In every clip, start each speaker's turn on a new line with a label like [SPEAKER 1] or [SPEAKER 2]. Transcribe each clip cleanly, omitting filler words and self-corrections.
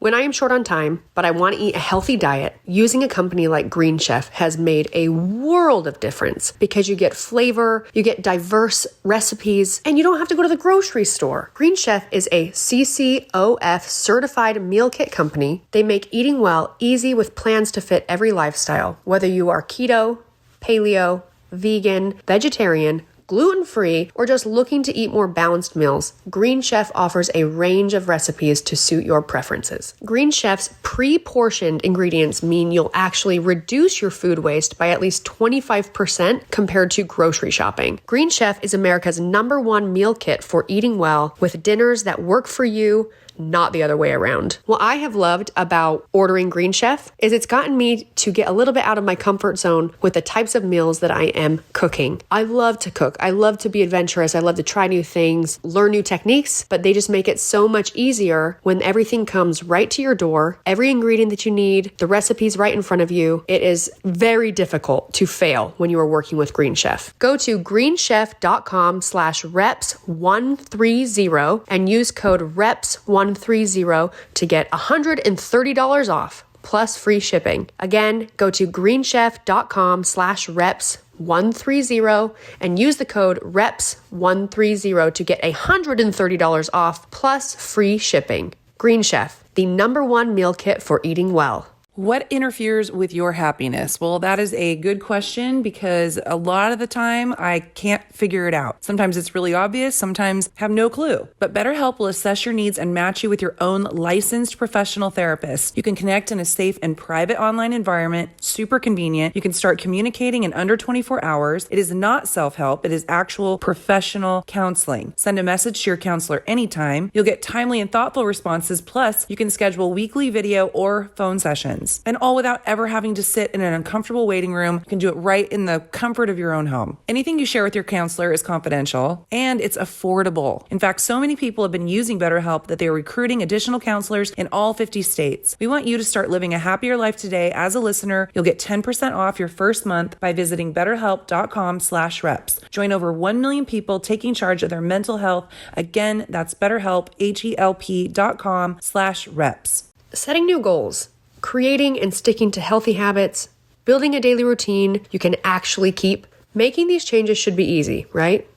[SPEAKER 1] When I am short on time, but I want to eat a healthy diet, using a company like Green Chef has made a world of difference because you get flavor, you get diverse recipes, and you don't have to go to the grocery store. Green Chef is a CCOF certified meal kit company. They make eating well easy with plans to fit every lifestyle, whether you are keto, paleo, vegan, vegetarian, gluten-free, or just looking to eat more balanced meals. Green Chef offers a range of recipes to suit your preferences. Green Chef's pre-portioned ingredients mean you'll actually reduce your food waste by at least 25% compared to grocery shopping. Green Chef is America's #1 meal kit for eating well with dinners that work for you, not the other way around. What I have loved about ordering Green Chef is it's gotten me to get a little bit out of my comfort zone with the types of meals that I am cooking. I love to cook. I love to be adventurous. I love to try new things, learn new techniques, but they just make it so much easier when everything comes right to your door, every ingredient that you need, the recipes right in front of you. It is very difficult to fail when you are working with Green Chef. Go to greenchef.com/reps130 and use code reps130 to get $130 off plus free shipping. Again, go to greenchef.com/reps130 and use the code reps130 to get $130 off plus free shipping. Green Chef, the #1 meal kit for eating well.
[SPEAKER 2] What interferes with your happiness? Well, that is a good question because a lot of the time I can't figure it out. Sometimes it's really obvious, sometimes have no clue. But BetterHelp will assess your needs and match you with your own licensed professional therapist. You can connect in a safe and private online environment, super convenient. You can start communicating in under 24 hours. It is not self-help, it is actual professional counseling. Send a message to your counselor anytime. You'll get timely and thoughtful responses, plus you can schedule weekly video or phone sessions. And all without ever having to sit in an uncomfortable waiting room. You can do it right in the comfort of your own home. Anything you share with your counselor is confidential and it's affordable. In fact, so many people have been using BetterHelp that they are recruiting additional counselors in all 50 states. We want you to start living a happier life today. As a listener, you'll get 10% off your first month by visiting betterhelp.com/reps. Join over 1 million people taking charge of their mental health. Again, that's BetterHelp, HELP.com/reps.
[SPEAKER 1] Setting new goals. Creating and sticking to healthy habits, building a daily routine you can actually keep. Making these changes should be easy, right?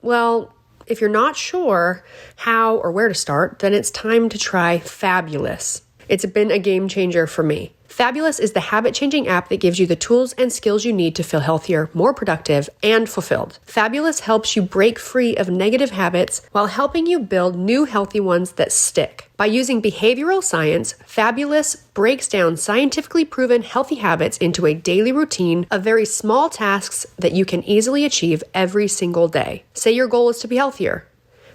[SPEAKER 1] Well, if you're not sure how or where to start, then it's time to try Fabulous. It's been a game changer for me. Fabulous is the habit-changing app that gives you the tools and skills you need to feel healthier, more productive, and fulfilled. Fabulous helps you break free of negative habits while helping you build new healthy ones that stick. By using behavioral science, Fabulous breaks down scientifically proven healthy habits into a daily routine of very small tasks that you can easily achieve every single day. Say your goal is to be healthier.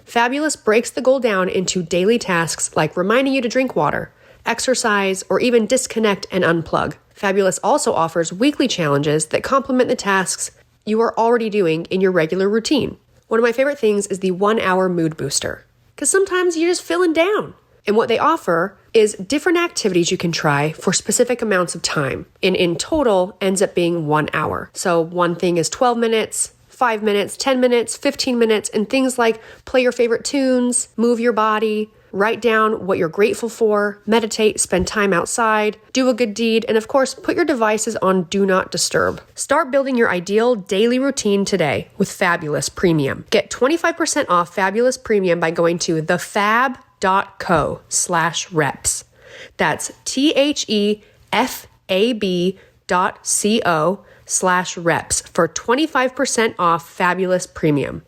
[SPEAKER 1] Fabulous breaks the goal down into daily tasks like reminding you to drink water, exercise, or even disconnect and unplug. Fabulous also offers weekly challenges that complement the tasks you are already doing in your regular routine. One of my favorite things is the 1-hour mood booster, because sometimes you're just feeling down. And what they offer is different activities you can try for specific amounts of time. And in total ends up being 1 hour. So one thing is 12 minutes, 5 minutes, 10 minutes, 15 minutes, and things like play your favorite tunes, move your body, write down what you're grateful for, meditate, spend time outside, do a good deed, and of course, put your devices on Do Not Disturb. Start building your ideal daily routine today with Fabulous Premium. Get 25% off Fabulous Premium by going to thefab.co/reps. That's THEFAB.co/reps for 25% off Fabulous Premium.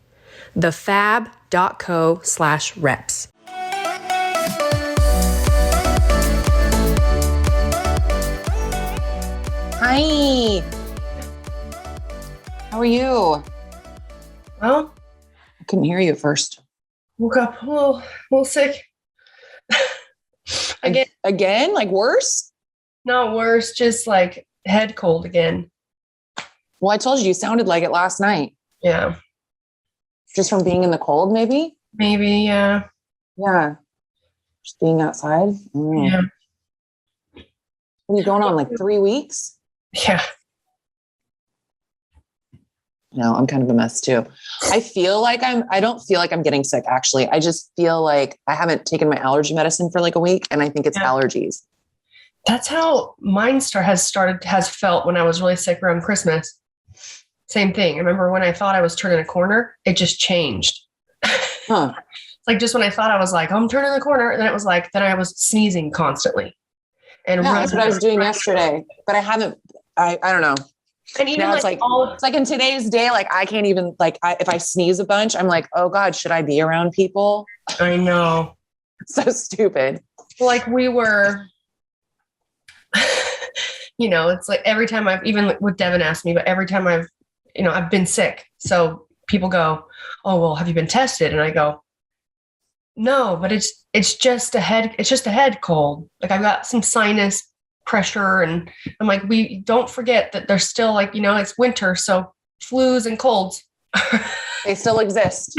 [SPEAKER 1] thefab.co/reps.
[SPEAKER 3] Hi. How are you?
[SPEAKER 1] Well,
[SPEAKER 3] I couldn't hear you at first.
[SPEAKER 1] woke up a little sick.
[SPEAKER 3] Again? Like worse?
[SPEAKER 1] Not worse, just like head cold again.
[SPEAKER 3] Well, I told you, you sounded like it last night.
[SPEAKER 1] Yeah.
[SPEAKER 3] Just from being in the cold, maybe?
[SPEAKER 1] Maybe, yeah.
[SPEAKER 3] Yeah. Just being outside.
[SPEAKER 1] Yeah.
[SPEAKER 3] What are you going on, like 3 weeks?
[SPEAKER 1] Yeah.
[SPEAKER 3] No, I'm kind of a mess too. I don't feel like I'm getting sick. Actually, I just feel like I haven't taken my allergy medicine for like a week, and I think it's allergies.
[SPEAKER 1] That's how mine has felt when I was really sick around Christmas. Same thing. I remember when I thought I was turning a corner, it just changed.
[SPEAKER 3] Huh.
[SPEAKER 1] Like just when I thought I was like, I'm turning the corner, and then it was like, then I was sneezing constantly. And
[SPEAKER 3] that's what I was doing yesterday, but I haven't, I don't know.
[SPEAKER 1] And even
[SPEAKER 3] now it's like in today's day, like I can't even if I sneeze a bunch, I'm like, oh God, should I be around people?
[SPEAKER 1] I know.
[SPEAKER 3] So stupid.
[SPEAKER 1] Like we were, it's like every time even with Devin asked me, but every time I've been sick. So people go, oh, well, have you been tested? And I go, no, but it's just a head cold. Like I've got some sinus pressure, and I'm like, we don't forget that there's still it's winter. So flus and colds,
[SPEAKER 3] they still exist.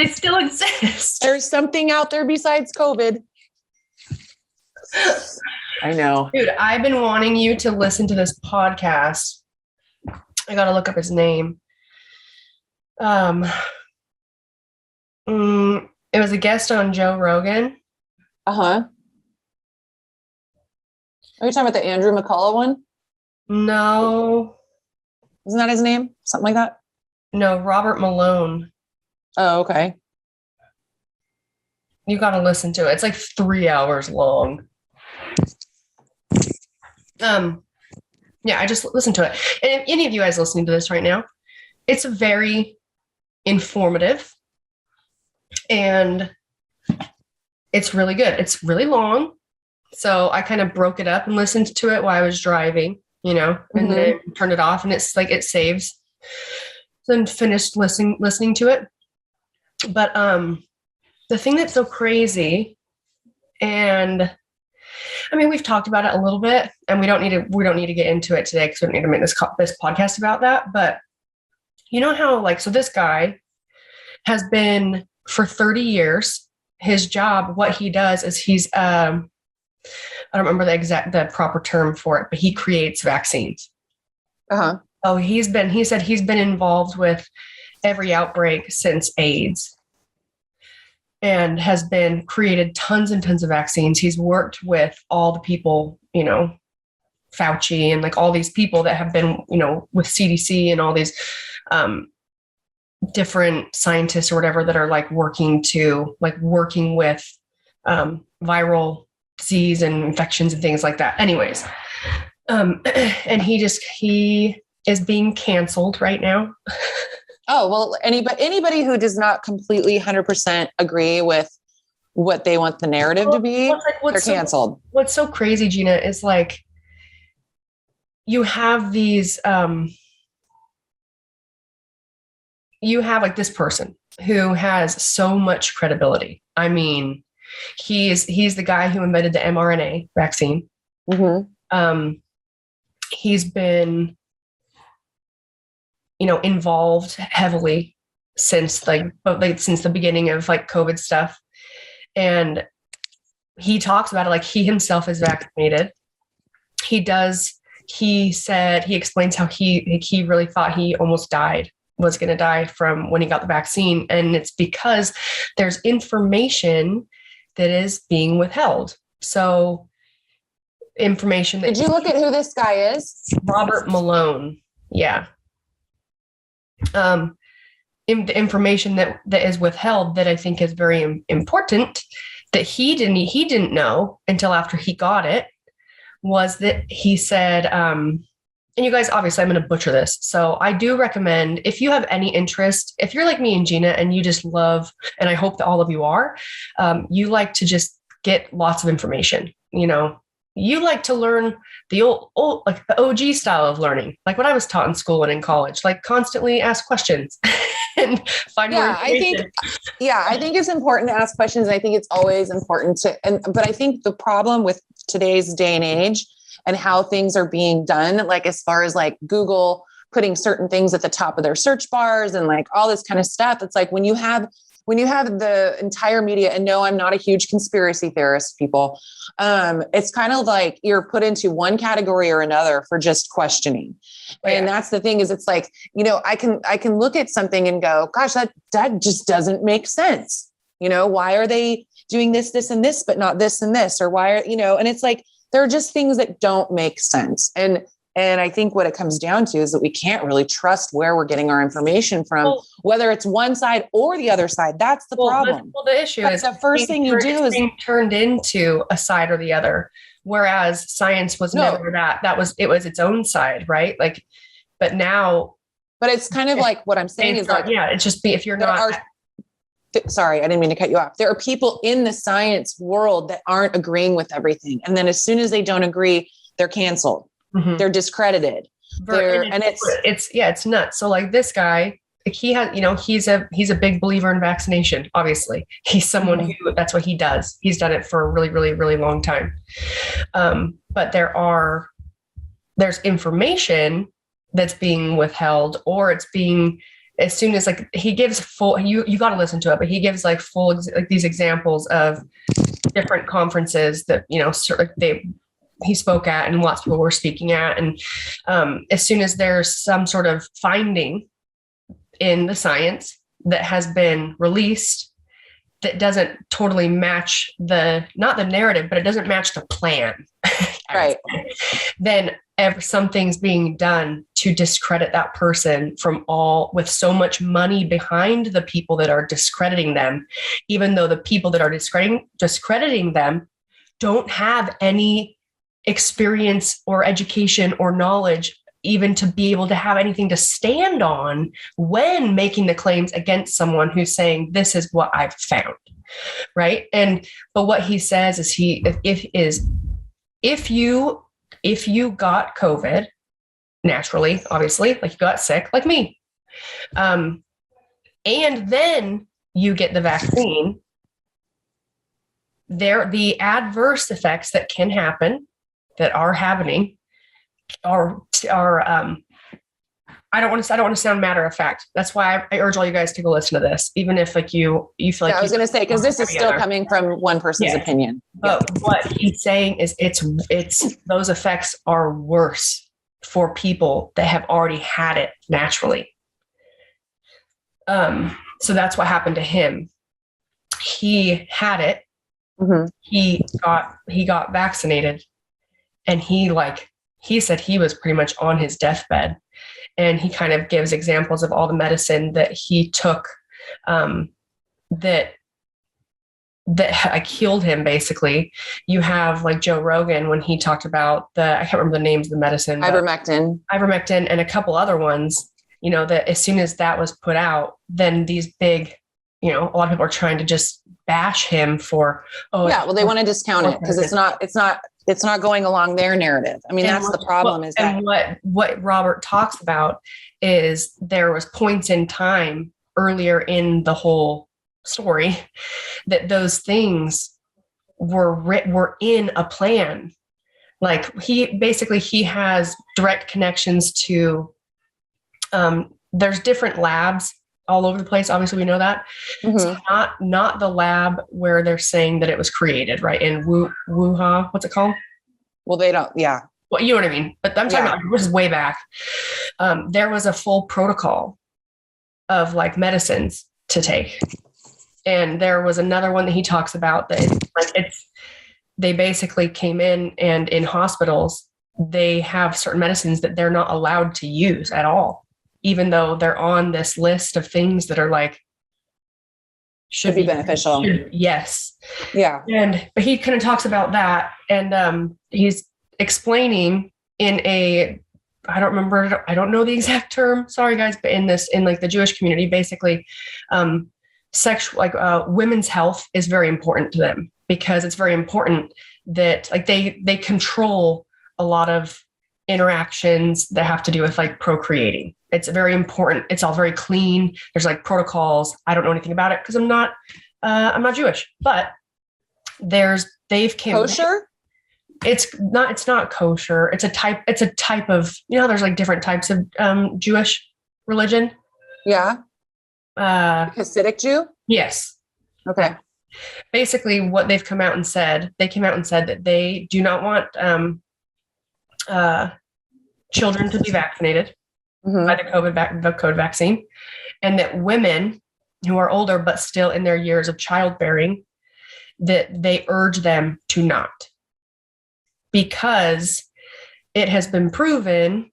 [SPEAKER 3] There's something out there besides COVID. I know.
[SPEAKER 1] Dude, I've been wanting you to listen to this podcast. I got to look up his name. It was a guest on Joe Rogan.
[SPEAKER 3] Uh-huh. Are you talking about the Andrew McCullough one?
[SPEAKER 1] No.
[SPEAKER 3] Isn't that his name? Something like that?
[SPEAKER 1] No, Robert Malone.
[SPEAKER 3] Oh, okay.
[SPEAKER 1] You got to listen to it. It's like 3 hours long. Yeah, I just listened to it. And if any of you guys listening to this right now, it's very informative and it's really good. It's really long. So I kind of broke it up and listened to it while I was driving, and then turned it off, and it's like, it saves. Then finished listening to it. But the thing that's so crazy, and I mean, we've talked about it a little bit, and we don't need to get into it today because we don't need to make this podcast about that. But you know how, so this guy has been for 30 years, his job, what he does is he's, I don't remember the proper term for it, but he creates vaccines.
[SPEAKER 3] Uh-huh.
[SPEAKER 1] Oh, he said he's been involved with every outbreak since AIDS and has been created tons and tons of vaccines. He's worked with all the people, Fauci and all these people that have been, with CDC and all these different scientists or whatever that are working with viral disease and infections and things like that. Anyways, and he is being canceled right now.
[SPEAKER 3] Oh, well, anybody who does not completely 100% agree with what they want the narrative to be, they're canceled.
[SPEAKER 1] What's so crazy, Jeanna, is you have these, you have this person who has so much credibility. I mean, he's the guy who invented the mRNA vaccine. Mm-hmm. He's been, involved heavily since since the beginning of COVID stuff. And he talks about it he himself is vaccinated. He said, he explains how he really thought he almost was going to die from when he got the vaccine. And it's because there's information that is being withheld. So information that...
[SPEAKER 3] Did you look at who this guy is?
[SPEAKER 1] Robert Malone. Yeah. The information that is withheld that I think is very important that he didn't know until after he got it was that he said, and you guys, obviously I'm going to butcher this. So I do recommend, if you have any interest, if you're like me and Jeanna and you just love, and I hope that all of you are, you like to just get lots of information, you like to learn the old the OG style of learning, like what I was taught in school and in college, constantly ask questions and find more information.
[SPEAKER 3] I think it's important to ask questions. I think it's always important but I think the problem with today's day and age and how things are being done, as far as Google putting certain things at the top of their search bars and all this kind of stuff, it's when you have when you have the entire media, and no, I'm not a huge conspiracy theorist, people. It's kind of like you're put into one category or another for just questioning. And that's the thing is it's like, I can look at something and go, gosh, that just doesn't make sense. Why are they doing this, this, and this, but not this and this? Or why are, and it's like, there are just things that don't make sense. And I think what it comes down to is that we can't really trust where we're getting our information from, whether it's one side or the other side. That's the problem.
[SPEAKER 1] Well, the issue is
[SPEAKER 3] the first thing you do is
[SPEAKER 1] being turned into a side or the other, whereas science was never that. It was its own side, right? Like, but now.
[SPEAKER 3] But it's kind of like what I'm saying is like,
[SPEAKER 1] it's just if you're not.
[SPEAKER 3] Sorry, I didn't mean to cut you off. There are people in the science world that aren't agreeing with everything, and then as soon as they don't agree, they're canceled. Mm-hmm. They're discredited. It's nuts. So like this guy, he has, he's a big believer in vaccination. Obviously, he's someone who that's what he does. He's done it for a really, really, really long time. But there's information that's being withheld, or it's being, as soon as like he gives full, you got to listen to it, but he gives like full, like these examples of different conferences that, he spoke at and lots of people were speaking at. And as soon as there's some sort of finding in the science that has been released that doesn't totally match not the narrative, but it doesn't match the plan, right?
[SPEAKER 1] Then something's being done to discredit that person with so much money behind the people that are discrediting them, even though the people that are discrediting them don't have any experience or education or knowledge even to be able to have anything to stand on when making the claims against someone who's saying, this is what I've found. Right. But what he says is if you got COVID naturally, obviously, like you got sick, like me, and then you get the vaccine, the adverse effects that can happen, that are happening, are I don't want to sound matter of fact. That's why I urge all you guys to go listen to this, even if like you feel like.
[SPEAKER 3] I was going to say, because this is still coming from one person's opinion.
[SPEAKER 1] But what he's saying is it's those effects are worse for people that have already had it naturally. So that's what happened to him. He had it. Mm-hmm. He got vaccinated, and he said he was pretty much on his deathbed. And he kind of gives examples of all the medicine that he took that killed him, basically. You have like Joe Rogan when he talked about I can't remember the names of the medicine. Ivermectin and a couple other ones, that as soon as that was put out, then these big, a lot of people are trying to just bash him for,
[SPEAKER 3] they want to discount it because it's not going along their narrative. I mean, that's the problem.
[SPEAKER 1] What Robert talks about is there was points in time earlier in the whole story that those things were in a plan. Like he has direct connections to, there's different labs all over the place. Obviously we know that. Mm-hmm. So not the lab where they're saying that it was created, right? In Wuhan, what's it called? Well, they don't. Yeah. Well, you know what I mean? But I'm talking about, this is way back. There was a full protocol of like medicines to take. And there was another one that he talks about that they basically came in, and in hospitals, they have certain medicines that they're not allowed to use at all, even though they're on this list of things that are like, should be beneficial. Yes. Yeah. But he kind of talks about that. And he's explaining I don't know the exact term. Sorry guys. But in like the Jewish community, basically, women's health is very important to them, because it's very important that like they control a lot of interactions that have to do with like procreating. It's very important. It's all very clean. There's like protocols. I don't know anything about it because I'm not Jewish, but they've came kosher. It's not kosher. It's a type of, there's like different types of Jewish religion. Yeah. Hasidic Jew. Yes.
[SPEAKER 3] Okay.
[SPEAKER 1] Basically, what they've come out and said, they came out and said that they do not want children to be vaccinated by the COVID vaccine, and that women who are older but still in their years of childbearing, that they urge them to not, because it has been proven.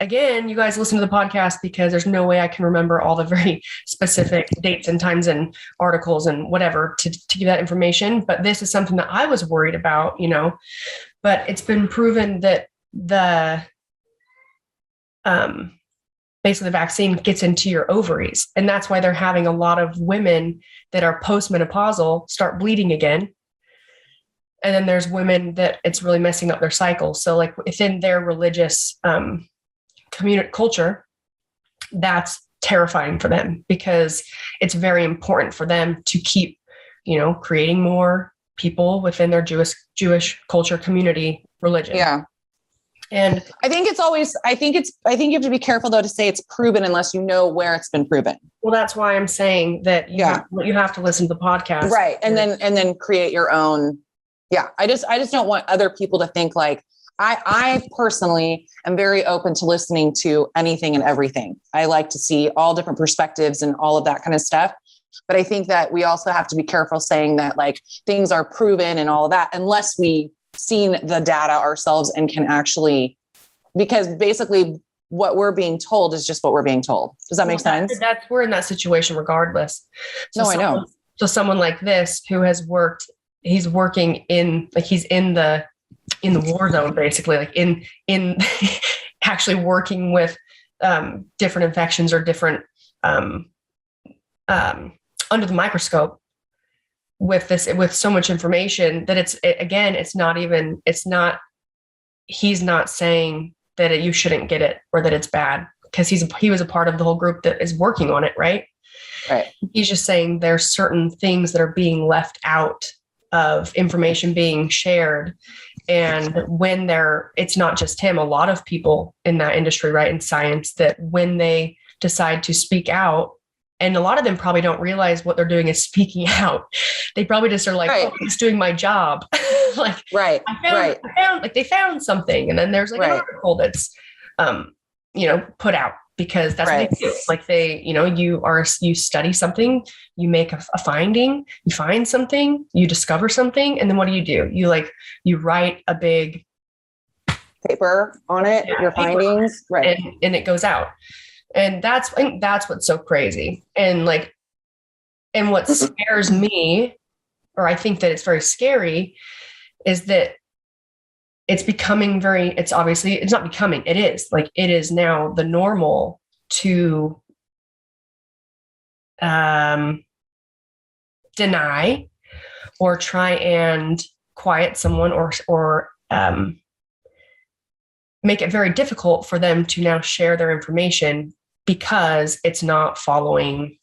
[SPEAKER 1] Again, you guys listen to the podcast because there's no way I can remember all the very specific dates and times and articles and whatever to give that information. But this is something that I was worried about, but it's been proven that basically the vaccine gets into your ovaries. And that's why they're having a lot of women that are postmenopausal start bleeding again. And then there's women that it's really messing up their cycle. So like within their religious community culture, that's terrifying for them, because it's very important for them to keep, creating more people within their Jewish culture, community, religion.
[SPEAKER 3] Yeah.
[SPEAKER 1] And
[SPEAKER 3] I think you have to be careful though to say it's proven unless you know where it's been proven.
[SPEAKER 1] Well, that's why I'm saying that you have to listen to the podcast.
[SPEAKER 3] Right. And then create your own. Yeah. I just don't want other people to think like, I personally am very open to listening to anything and everything. I like to see all different perspectives and all of that kind of stuff. But I think that we also have to be careful saying that like things are proven and all of that, unless we seen the data ourselves and can actually, because basically what we're being told is just what we're being told. Does that make sense?
[SPEAKER 1] We're in that situation regardless. So
[SPEAKER 3] I know.
[SPEAKER 1] So someone like this who has worked, he's working in, like he's in the war zone, basically, like in actually working with different infections or different under the microscope with so much information that he's not saying that you shouldn't get it or that it's bad, because he was a part of the whole group that is working on it. Right. He's just saying there's certain things that are being left out of information being shared. And when it's not just him, a lot of people in that industry, right, in science, that when they decide to speak out, and a lot of them probably don't realize what they're doing is speaking out. They probably just are like, oh, I'm just doing my job. Like, I found like they found something. And then there's like an article that's, put out, because that's what they do. Like you study something, you make a finding, you find something, you discover something. And then what do? You write a big
[SPEAKER 3] paper on it, your findings, right.
[SPEAKER 1] And it goes out. And I think that's what's so crazy. And what scares me, or I think that it's very scary, is that it's becoming it is now the normal to deny or try and quiet someone or make it very difficult for them to now share their information, because it's not following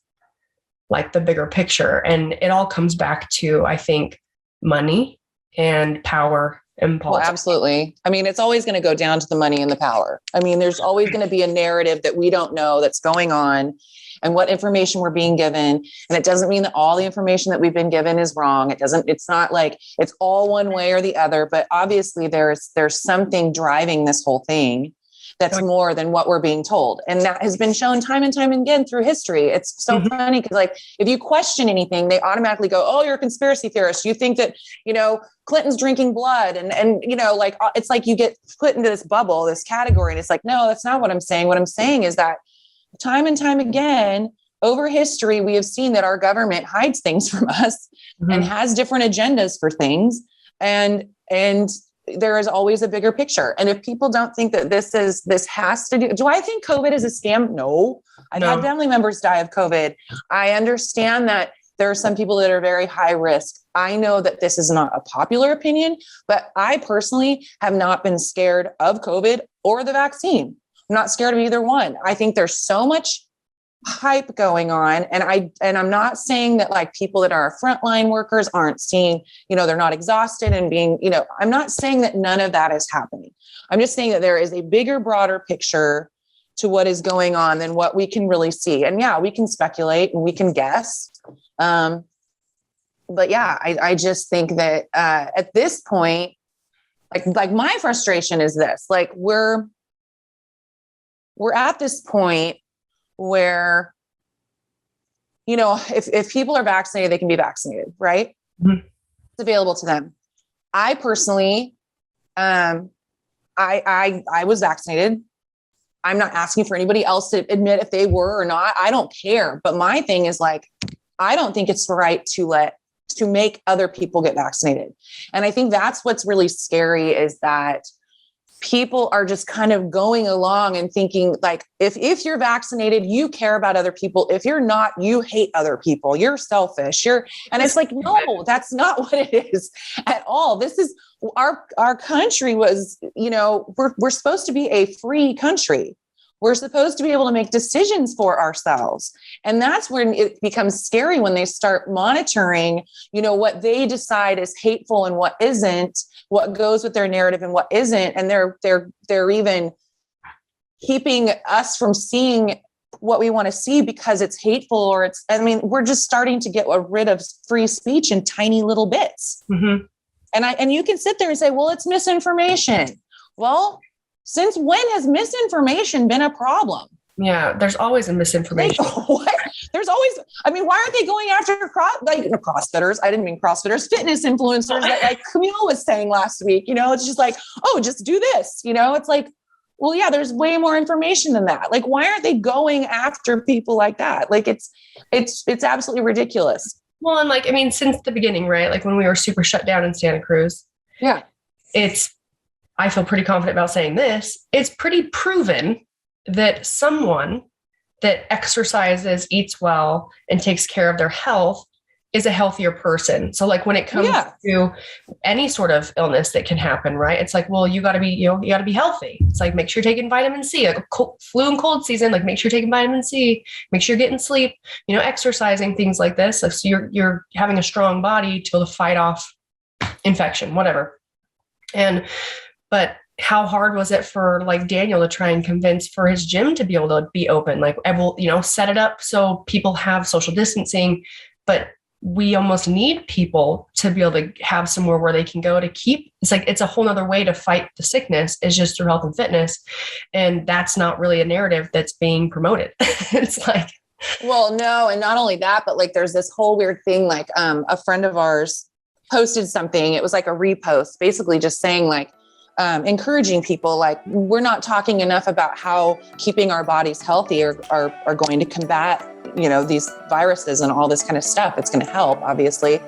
[SPEAKER 1] like the bigger picture. And it all comes back to, I think, money and power and politics.
[SPEAKER 3] Well, absolutely. I mean, it's always going to go down to the money and the power. I mean, there's always going to be a narrative that we don't know that's going on and what information we're being given. And it doesn't mean that all the information that we've been given is wrong. It's not like it's all one way or the other, but obviously there's something driving this whole thing that's more than what we're being told. And that has been shown time and time again through history. It's so funny because like, if you question anything, they automatically go, oh, you're a conspiracy theorist. You think that, Clinton's drinking blood and like, it's like you get put into this bubble, this category. And it's like, no, that's not what I'm saying. What I'm saying is that time and time again, over history, we have seen that our government hides things from us and has different agendas for things. And there is always a bigger picture. And if people don't think that this has to do I think COVID is a scam? No. I've had family members die of COVID. I understand that there are some people that are very high risk. I know that this is not a popular opinion, but I personally have not been scared of COVID or the vaccine. I'm not scared of either one. I think there's so much hype going on. And I'm not saying that like people that are frontline workers aren't seeing, they're not exhausted and being, I'm not saying that none of that is happening. I'm just saying that there is a bigger, broader picture to what is going on than what we can really see. And yeah, we can speculate and we can guess. But yeah, I just think that at this point, like my frustration is this, like we're at this point where, you know, if people are vaccinated, they can be vaccinated, right? Mm-hmm. It's available to them. I personally, I was vaccinated. I'm not asking for anybody else to admit if they were or not. I don't care. But my thing is like, I don't think it's right to make other people get vaccinated. And I think that's what's really scary, is that people are just kind of going along and thinking like, if you're vaccinated, you care about other people. If you're not, you hate other people. You're selfish. And it's like, no, that's not what it is at all. This is our country was, you know, we're supposed to be a free country. We're supposed to be able to make decisions for ourselves. And that's when it becomes scary, when they start monitoring, you know, what they decide is hateful and what isn't, what goes with their narrative and what isn't. And they're even keeping us from seeing what we want to see because it's hateful, or we're just starting to get rid of free speech in tiny little bits. Mm-hmm. And you can sit there and say, well, it's misinformation. Well, since when has misinformation been a problem?
[SPEAKER 1] Yeah, there's always a misinformation.
[SPEAKER 3] What? There's always, why aren't they going after CrossFitters? I didn't mean CrossFitters, fitness influencers that like Camille was saying last week, you know, it's just like, oh, just do this, you know, it's like, well, yeah, there's way more information than that. Like, why aren't they going after people like that? Like, it's absolutely ridiculous.
[SPEAKER 1] Well, and since the beginning, right? Like when we were super shut down in Santa Cruz.
[SPEAKER 3] Yeah.
[SPEAKER 1] I feel pretty confident about saying this. It's pretty proven that someone that exercises, eats well, and takes care of their health is a healthier person. So like when it comes to any sort of illness that can happen, right? It's like, well, you gotta be healthy. It's like, make sure you're taking vitamin C, like flu and cold season, like make sure you're taking vitamin C, make sure you're getting sleep, you know, exercising, things like this. Like, so you're having a strong body to be able to fight off infection, whatever. But how hard was it for like Daniel to try and convince for his gym to be able to be open? Like, I will, you know, set it up so people have social distancing, but we almost need people to be able to have somewhere where they can go to keep. It's like, it's a whole nother way to fight the sickness is just through health and fitness. And that's not really a narrative that's being promoted. It's like,
[SPEAKER 3] well, no. And not only that, but like, there's this whole weird thing. Like, a friend of ours posted something. It was like a repost, basically just saying like, encouraging people, like, we're not talking enough about how keeping our bodies healthy are going to combat, you know, these viruses and all this kind of stuff. It's going to help, obviously.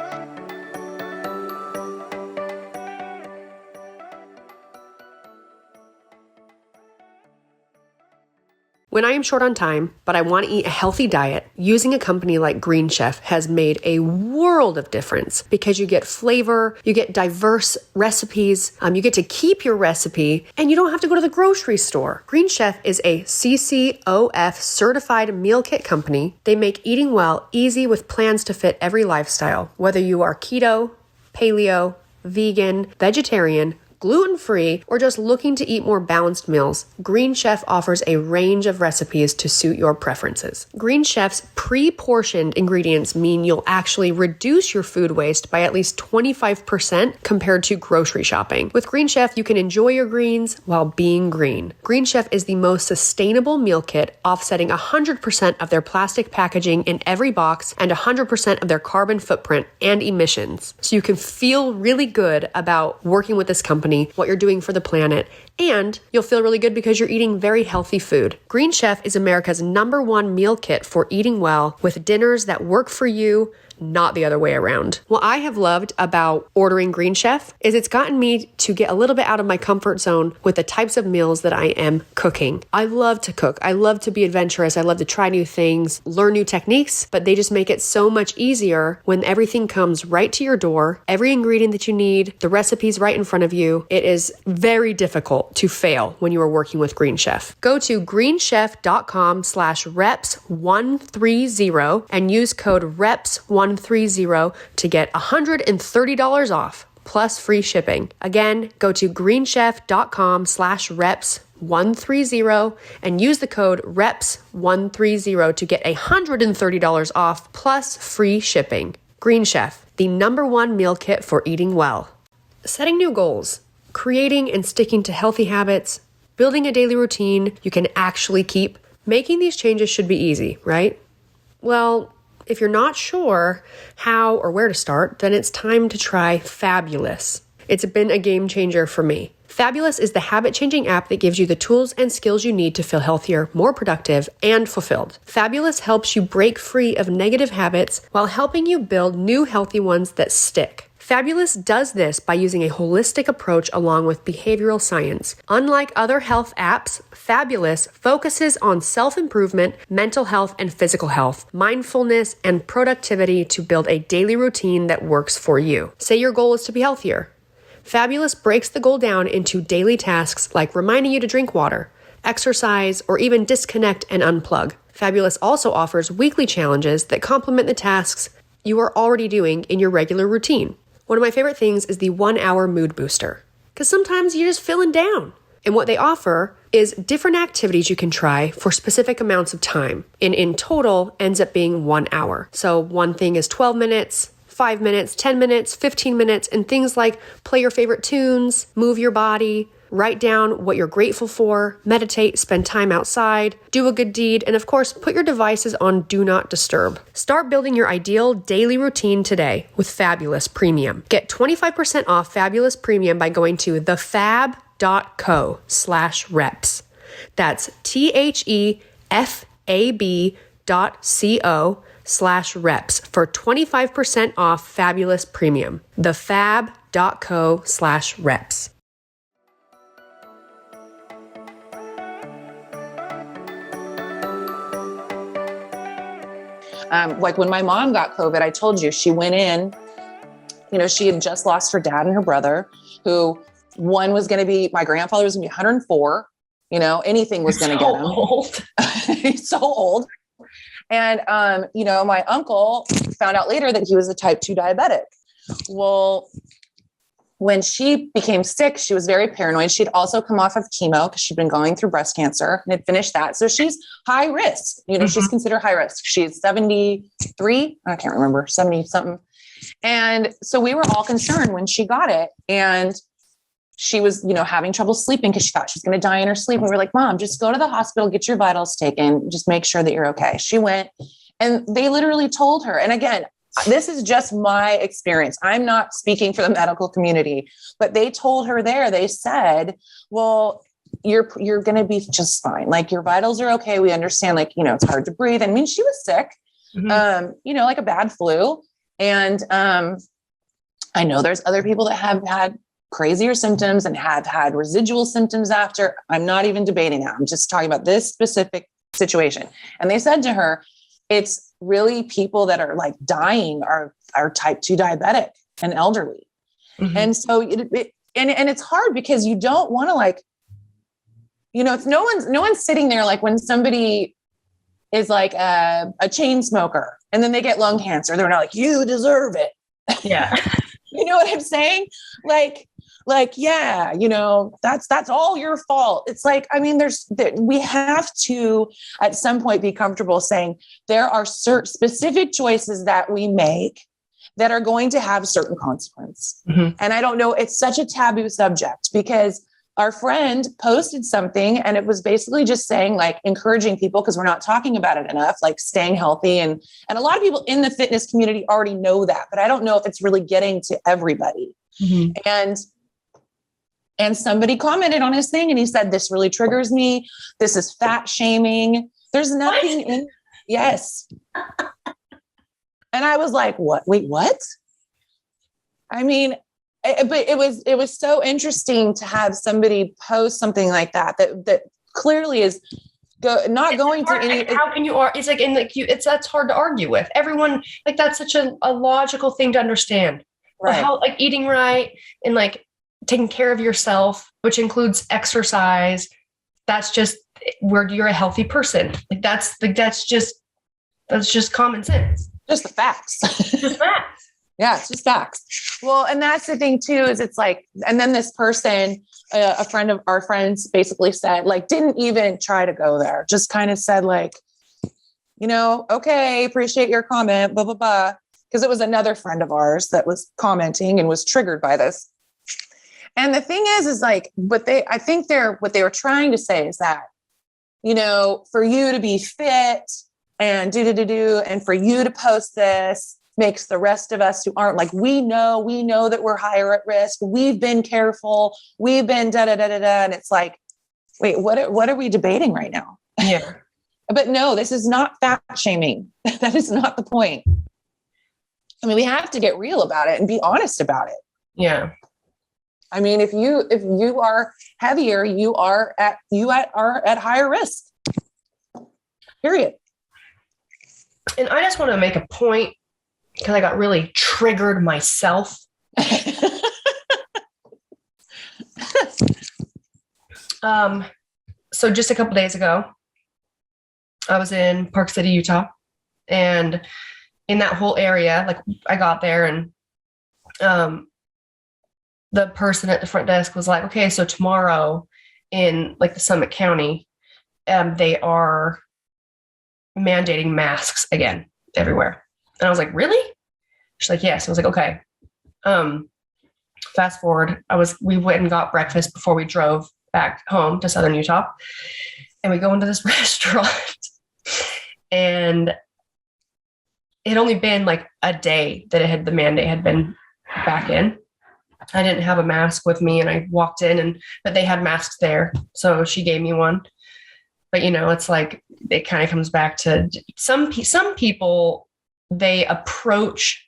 [SPEAKER 1] When I am short on time, but I want to eat a healthy diet, using a company like Green Chef has made a world of difference because you get flavor, you get diverse recipes, you get to keep your recipe, and you don't have to go to the grocery store. Green Chef is a CCOF certified meal kit company. They make eating well easy with plans to fit every lifestyle, whether you are keto, paleo, vegan, vegetarian, gluten-free, or just looking to eat more balanced meals, Green Chef offers a range of recipes to suit your preferences. Green Chef's pre-portioned ingredients mean you'll actually reduce your food waste by at least 25% compared to grocery shopping. With Green Chef, you can enjoy your greens while being green. Green Chef is the most sustainable meal kit, offsetting 100% of their plastic packaging in every box and 100% of their carbon footprint and emissions. So you can feel really good about working with this company, what you're doing for the planet, and you'll feel really good because you're eating very healthy food. Green Chef is America's #1 meal kit for eating well, with dinners that work for you, not the other way around. What I have loved about ordering Green Chef is it's gotten me to get a little bit out of my comfort zone with the types of meals that I am cooking. I love to cook. I love to be adventurous. I love to try new things, learn new techniques, but they just make it so much easier when everything comes right to your door, every ingredient that you need, the recipes right in front of you. It is very difficult to fail when you are working with Green Chef. Go to greenchef.com/reps130 and use code reps130 to get $130 off plus free shipping. Again, go to greenchef.com/reps130 BetterHelp.com/reps130 and use the code reps130 to get $130 off plus free shipping. Green Chef, the #1 meal kit for eating well. Setting new goals, creating and sticking to healthy habits, building a daily routine you can actually keep. Making these changes should be easy, right? Well, if you're not sure how or where to start, then it's time to try Fabulous. It's been a game changer for me. Fabulous is the habit-changing app that gives you the tools and skills you need to feel healthier, more productive, and fulfilled. Fabulous helps you break free of negative habits while helping you build new healthy ones that stick. Fabulous does this by using a holistic approach along with behavioral science. Unlike other health apps, Fabulous focuses on self-improvement, mental health and physical health, mindfulness, and productivity to build a daily routine that works for you. Say your goal is to be healthier. Fabulous breaks the goal down into daily tasks like reminding you to drink water, exercise, or even disconnect and unplug. Fabulous also offers weekly challenges that complement the tasks you are already doing in your regular routine. One of my favorite things is the 1-hour mood booster, because sometimes you're just feeling down. And what they offer is different activities you can try for specific amounts of time. And in total ends up being 1 hour. So one thing is 12 minutes, 5 minutes, 10 minutes, 15 minutes, and things like play your favorite tunes, move your body, write down what you're grateful for, meditate, spend time outside, do a good deed, and of course, put your devices on Do Not Disturb. Start building your ideal daily routine today with Fabulous Premium. Get 25% off Fabulous Premium by going to thefab.co/reps. That's THEFAB.co/reps for 25% off Fabulous Premium. thefab.co/reps.
[SPEAKER 3] Like when my mom got COVID, I told you, she went in, she had just lost her dad and her brother, who one was going to be, my grandfather was going to be 104, anything was going to get him.
[SPEAKER 1] Old.
[SPEAKER 3] He's so old. And, my uncle found out later that he was a type 2 diabetic. Well, when she became sick, she was very paranoid. She'd also come off of chemo because she'd been going through breast cancer and had finished that. So she's high risk, she's considered high risk. She's 73. I can't remember, 70 something. And so we were all concerned when she got it, and she was, having trouble sleeping because she thought she was going to die in her sleep. We were like, Mom, just go to the hospital, get your vitals taken, just make sure that you're okay. She went, and they literally told her. And again, this is just my experience. I'm not speaking for the medical community, but they told her there, they said, well, you're going to be just fine. Like, your vitals are okay. We understand, it's hard to breathe. I mean, she was sick, like a bad flu. And I know there's other people that have had crazier symptoms and have had residual symptoms after. I'm not even debating that. I'm just talking about this specific situation. And they said to her, it's really people that are like dying are type 2 diabetic and elderly. Mm-hmm. And so and it's hard because you don't want to it's no one's sitting there like when somebody is like a chain smoker and then they get lung cancer. They're not like, you deserve it.
[SPEAKER 1] Yeah.
[SPEAKER 3] You know what I'm saying? Yeah, that's all your fault. It's like, I mean, we have to at some point be comfortable saying there are certain specific choices that we make that are going to have certain consequence. Mm-hmm. And I don't know, it's such a taboo subject because our friend posted something and it was basically just saying, encouraging people, because we're not talking about it enough, staying healthy. And a lot of people in the fitness community already know that, but I don't know if it's really getting to everybody. Mm-hmm. And somebody commented on his thing and he said, this really triggers me. This is fat shaming. There's nothing in. Yes. And I was like, what? Wait, what? I mean, but it was so interesting to have somebody post something like that clearly is not going to any.
[SPEAKER 1] How can you? It's like, and like you, that's hard to argue with. Everyone, that's such a logical thing to understand. Right. How eating right and taking care of yourself, which includes exercise. That's just where you're a healthy person. That's just common sense.
[SPEAKER 3] Just the facts.
[SPEAKER 1] Just facts.
[SPEAKER 3] Yeah, it's just facts. Well, and that's the thing too, is it's like, and then this person, a friend of our friends basically said, like, didn't even try to go there, just kind of said like, okay, appreciate your comment, blah, blah, blah. Because it was another friend of ours that was commenting and was triggered by this. And the thing is like, what they were trying to say is that, for you to be fit and and for you to post this makes the rest of us who aren't, like, we know that we're higher at risk. We've been careful. We've been da-da-da-da-da. And it's like, wait, what are we debating right now?
[SPEAKER 1] Yeah.
[SPEAKER 3] But no, this is not fat shaming. That is not the point. I mean, we have to get real about it and be honest about it.
[SPEAKER 1] Yeah.
[SPEAKER 3] I mean, if you are heavier, you are at higher risk. Period.
[SPEAKER 1] And I just want to make a point, because I got really triggered myself. So just a couple days ago, I was in Park City, Utah, and in that whole area, like, I got there and the person at the front desk was like, okay, so tomorrow in like the Summit County, they are mandating masks again everywhere. And I was like, really? She's like, yes. I was like, okay. Fast forward, we went and got breakfast before we drove back home to Southern Utah. And we go into this restaurant, and it had only been like a day that the mandate had been back in. I didn't have a mask with me, and I walked in, but they had masks there. So she gave me one. But, it's like, it kind of comes back to some people, they approach,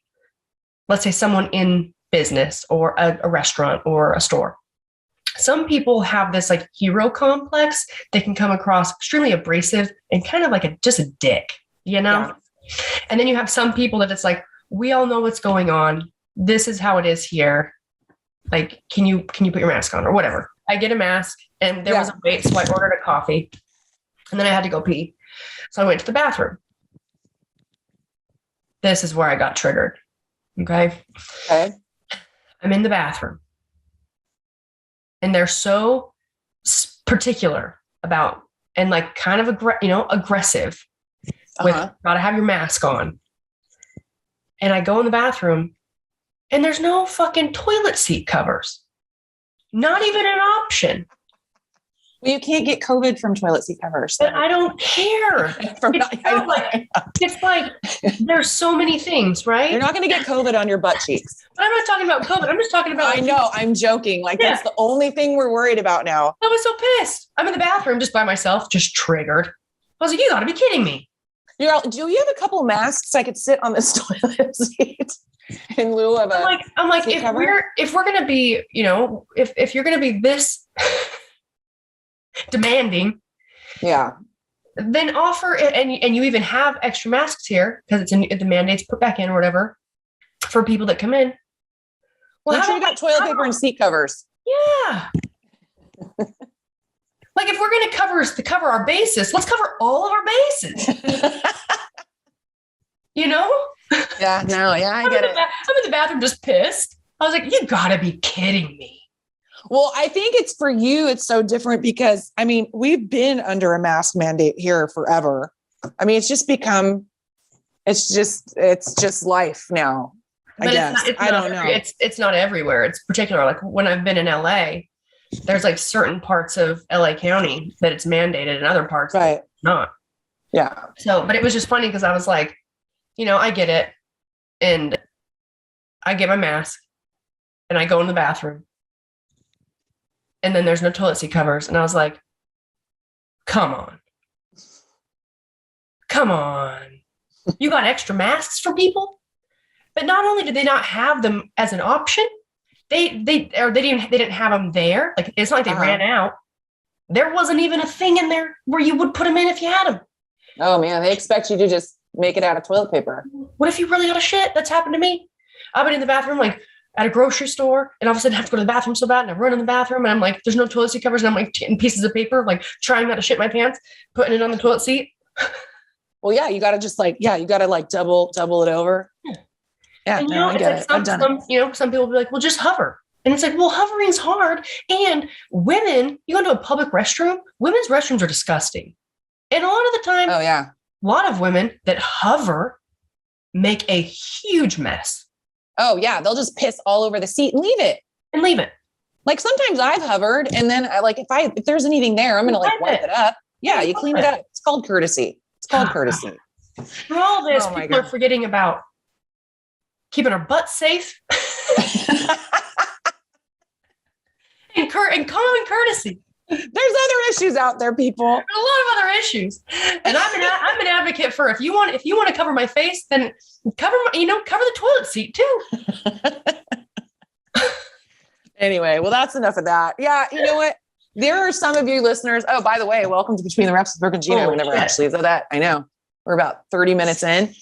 [SPEAKER 1] let's say, someone in business or a restaurant or a store. Some people have this like hero complex. They can come across extremely abrasive and kind of like just a dick, Yeah. And then you have some people that it's like, we all know what's going on. This is how it is here. Like, can you put your mask on or whatever? I get a mask, and there was a wait. So I ordered a coffee, and then I had to go pee. So I went to the bathroom. This is where I got triggered. Okay. I'm in the bathroom, and they're so particular about, and like kind of aggressive with gotta have your mask on. And I go in the bathroom, and there's no fucking toilet seat covers. Not even an option.
[SPEAKER 3] Well, you can't get COVID from toilet seat covers.
[SPEAKER 1] But I don't care. It's like there's so many things, right?
[SPEAKER 3] You're not going to get COVID on your butt cheeks.
[SPEAKER 1] But I'm not talking about COVID. I'm just talking about.
[SPEAKER 3] I know. I'm joking. That's the only thing we're worried about now.
[SPEAKER 1] I was so pissed. I'm in the bathroom just by myself, just triggered. I was like, you got to be kidding me.
[SPEAKER 3] Do you have a couple masks I could sit on this toilet seat in lieu of a?
[SPEAKER 1] I'm like, if we're gonna be, if you're gonna be this demanding, then offer it, and you even have extra masks here because the mandate's put back in or whatever for people that come in.
[SPEAKER 3] Well, how sure you got toilet paper and seat covers?
[SPEAKER 1] Yeah. Like, if we're going to cover our bases, let's cover all of our bases.
[SPEAKER 3] Yeah, no, yeah, I get it.
[SPEAKER 1] I'm in the bathroom just pissed. I was like, you gotta be kidding me.
[SPEAKER 3] Well, I think it's for you, it's so different because, I mean, we've been under a mask mandate here forever. I mean, it's just life now. I guess. I don't know.
[SPEAKER 1] It's not everywhere. It's particular. Like when I've been in LA, there's like certain parts of LA County that it's mandated and other parts that it's not.
[SPEAKER 3] Yeah.
[SPEAKER 1] So, but it was just funny because I was like, I get it. And I get my mask and I go in the bathroom and then there's no toilet seat covers. And I was like, come on. You got extra masks for people? But not only did they not have them as an option, they didn't have them there. Like, it's not like they ran out. There wasn't even a thing in there where you would put them in if you had them.
[SPEAKER 3] Oh man, they expect you to just make it out of toilet paper.
[SPEAKER 1] What if you really got a shit? That's happened to me. I've been in the bathroom, like at a grocery store, and all of a sudden I have to go to the bathroom so bad, and I run in the bathroom, and I'm like, there's no toilet seat covers, and I'm like taking pieces of paper, like trying not to shit my pants, putting it on the toilet seat.
[SPEAKER 3] Well, yeah, you got to just double it over.
[SPEAKER 1] Yeah.
[SPEAKER 3] Yeah,
[SPEAKER 1] and
[SPEAKER 3] no, I get it. I've done it.
[SPEAKER 1] Some people will be like, well, just hover. And it's like, well, hovering's hard. And women, you go to a public restroom, women's restrooms are disgusting. And a lot of the time,
[SPEAKER 3] oh yeah,
[SPEAKER 1] a lot of women that hover make a huge mess.
[SPEAKER 3] Oh yeah, they'll just piss all over the seat and leave it. Like sometimes I've hovered, and then if there's anything there, I'm gonna wipe it up. Yeah, you clean it up. It's called courtesy.
[SPEAKER 1] For all this, people are forgetting about keeping our butts safe and common courtesy.
[SPEAKER 3] There's other issues out there, people.
[SPEAKER 1] There's a lot of other issues, and I'm an advocate for if you want to cover my face, then cover the toilet seat too.
[SPEAKER 3] Anyway, well, that's enough of that. Yeah, you know what? There are some of you listeners. Oh, by the way, welcome to Between the Reps with Brooke and Jeanna. We never actually said that. I know we're about 30 minutes in.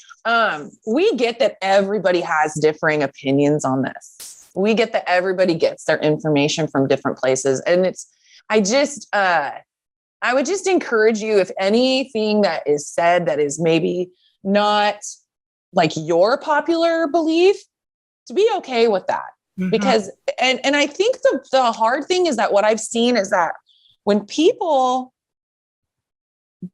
[SPEAKER 3] We get that everybody has differing opinions on this. We get that everybody gets their information from different places, and I would just encourage you, if anything that is said that is maybe not like your popular belief, to be okay with that. Mm-hmm. Because, and I think the hard thing is that what I've seen is that when people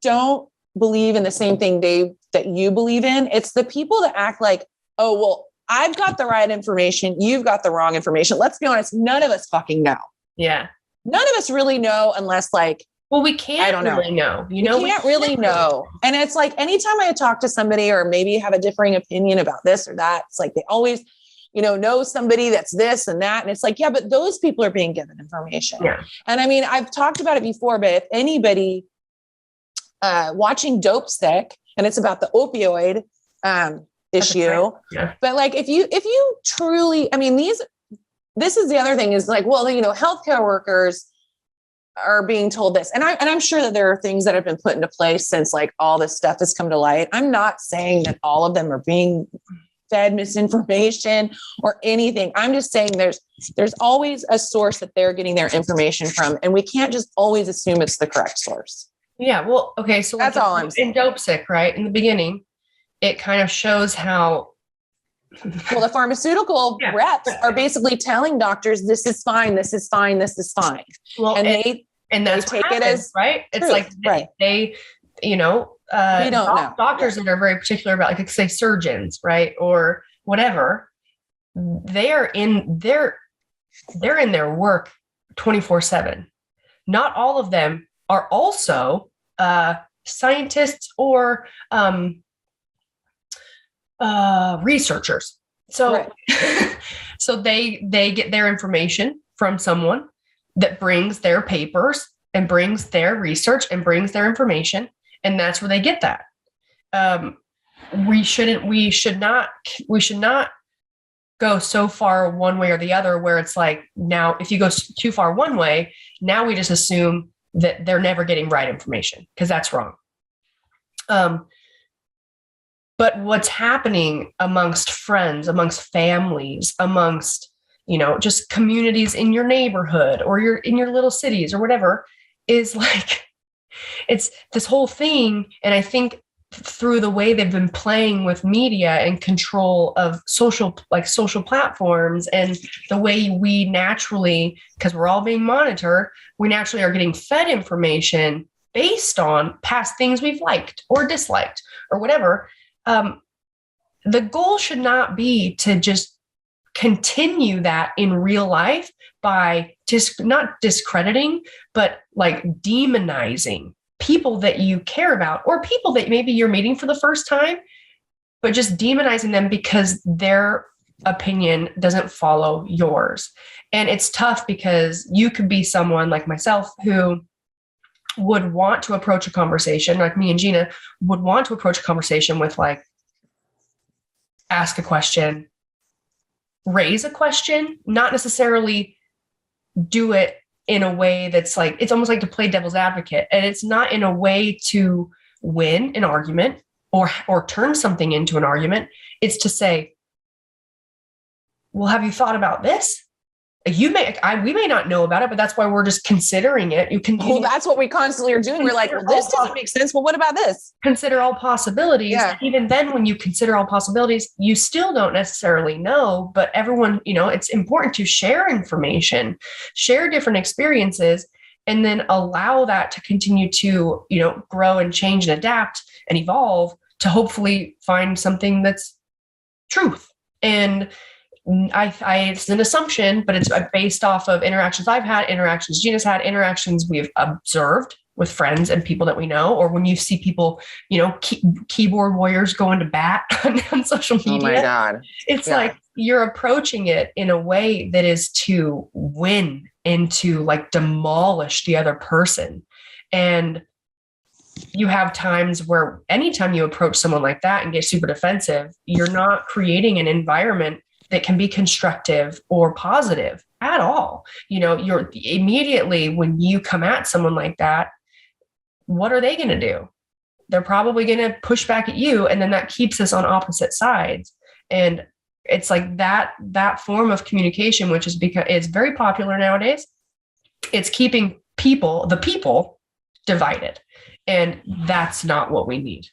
[SPEAKER 3] don't believe in the same thing, Dave, that you believe in, it's the people that act like, oh, well, I've got the right information. You've got the wrong information. Let's be honest. None of us fucking know.
[SPEAKER 1] Yeah.
[SPEAKER 3] None of us really know unless
[SPEAKER 1] we can't really know. We can't really know.
[SPEAKER 3] And it's like, anytime I talk to somebody or maybe have a differing opinion about this or that, it's like, they always, know somebody that's this and that. And it's like, yeah, but those people are being given information.
[SPEAKER 1] Yeah.
[SPEAKER 3] And I mean, I've talked about it before, but if anybody watching Dope Stick, and it's about the opioid issue,
[SPEAKER 1] yeah.
[SPEAKER 3] But if you truly, I mean, this is the other thing is healthcare workers are being told this. And I'm sure that there are things that have been put into place since all this stuff has come to light. I'm not saying that all of them are being fed misinformation or anything. I'm just saying there's always a source that they're getting their information from. And we can't just always assume it's the correct source.
[SPEAKER 1] Yeah. Well, okay. So
[SPEAKER 3] that's all I'm saying.
[SPEAKER 1] In Dope Sick, right? In the beginning, it kind of shows how
[SPEAKER 3] the pharmaceutical reps are basically telling doctors, this is fine, this is fine, this is fine. Well,
[SPEAKER 1] and that's
[SPEAKER 3] take it as
[SPEAKER 1] right. It's
[SPEAKER 3] truth.
[SPEAKER 1] They we don't know. Doctors that are very particular about, say, surgeons, right, or whatever. They're in their work 24/7. Not all of them are also scientists or researchers. So, right. So they get their information from someone that brings their papers and brings their research and brings their information. And that's where they get that. We should not go so far one way or the other, where it's like, now, if you go too far one way, now we just assume that they're never getting right information, because that's wrong. But what's happening amongst friends, amongst families, amongst, just communities in your neighborhood or in your little cities or whatever, is it's this whole thing. And I think through the way they've been playing with media and control of social platforms, and the way we naturally, because we're all being monitored, we naturally are getting fed information based on past things we've liked or disliked or whatever. The goal should not be to just continue that in real life by just not discrediting, but demonizing people that you care about, or people that maybe you're meeting for the first time, but just demonizing them because their opinion doesn't follow yours. And it's tough, because you could be someone like myself who would want to approach a conversation, like me and Jeanna would want to approach a conversation with ask a question, raise a question, not necessarily do it in a way that's it's almost like to play devil's advocate. And it's not in a way to win an argument or turn something into an argument. It's to say, well, have you thought about this? we may not know about it, but that's why we're just considering it.
[SPEAKER 3] Well, that's what we constantly are doing. We're like, well, this doesn't make sense. Well, what about this?
[SPEAKER 1] Consider all possibilities.
[SPEAKER 3] Yeah.
[SPEAKER 1] Even then, when you consider all possibilities, you still don't necessarily know, but everyone, it's important to share information, share different experiences, and then allow that to continue to, grow and change and adapt and evolve to hopefully find something that's truth. And it's an assumption, but it's based off of interactions I've had, interactions Jeanna's had, interactions we've observed with friends and people that we know, or when you see people, keyboard warriors going to bat on social media.
[SPEAKER 3] Oh my God.
[SPEAKER 1] It's like you're approaching it in a way that is to win and to like demolish the other person. And you have times where anytime you approach someone like that and get super defensive, you're not creating an environment that can be constructive or positive at all. You're immediately, when you come at someone like that, what are they going to do? They're probably going to push back at you. And then that keeps us on opposite sides. And it's like that form of communication, which is because it's very popular nowadays. It's keeping the people divided. And that's not what we need.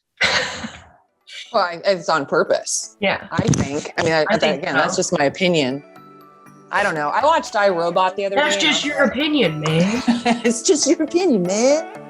[SPEAKER 3] Well, it's on purpose.
[SPEAKER 1] Yeah.
[SPEAKER 3] I think. I mean, that's just my opinion. I don't know. I watched iRobot the other day.
[SPEAKER 1] That's just your opinion, man.
[SPEAKER 3] It's just your opinion, man.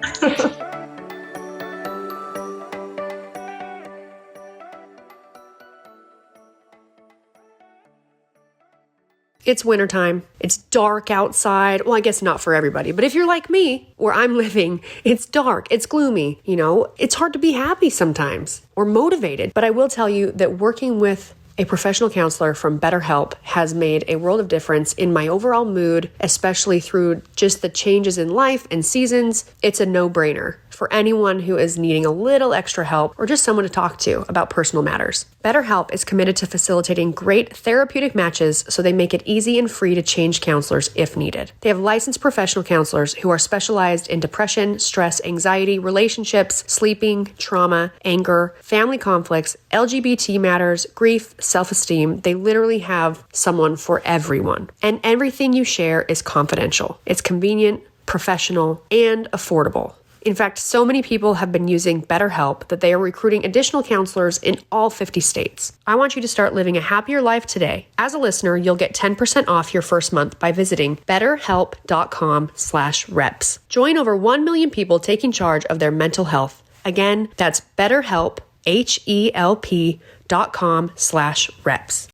[SPEAKER 1] It's wintertime. It's dark outside. Well, I guess not for everybody, but if you're like me, where I'm living, it's dark, it's gloomy, it's hard to be happy sometimes or motivated. But I will tell you that working with a professional counselor from BetterHelp has made a world of difference in my overall mood, especially through just the changes in life and seasons. It's a no-brainer for anyone who is needing a little extra help or just someone to talk to about personal matters. BetterHelp is committed to facilitating great therapeutic matches, so they make it easy and free to change counselors if needed. They have licensed professional counselors who are specialized in depression, stress, anxiety, relationships, sleeping, trauma, anger, family conflicts, LGBT matters, grief, self-esteem. They literally have someone for everyone. And everything you share is confidential. It's convenient, professional, and affordable. In fact, so many people have been using BetterHelp that they are recruiting additional counselors in all 50 states. I want you to start living a happier life today. As a listener, you'll get 10% off your first month by visiting betterhelp.com/reps. Join over 1 million people taking charge of their mental health. Again, that's BetterHelp, HELP.com/reps.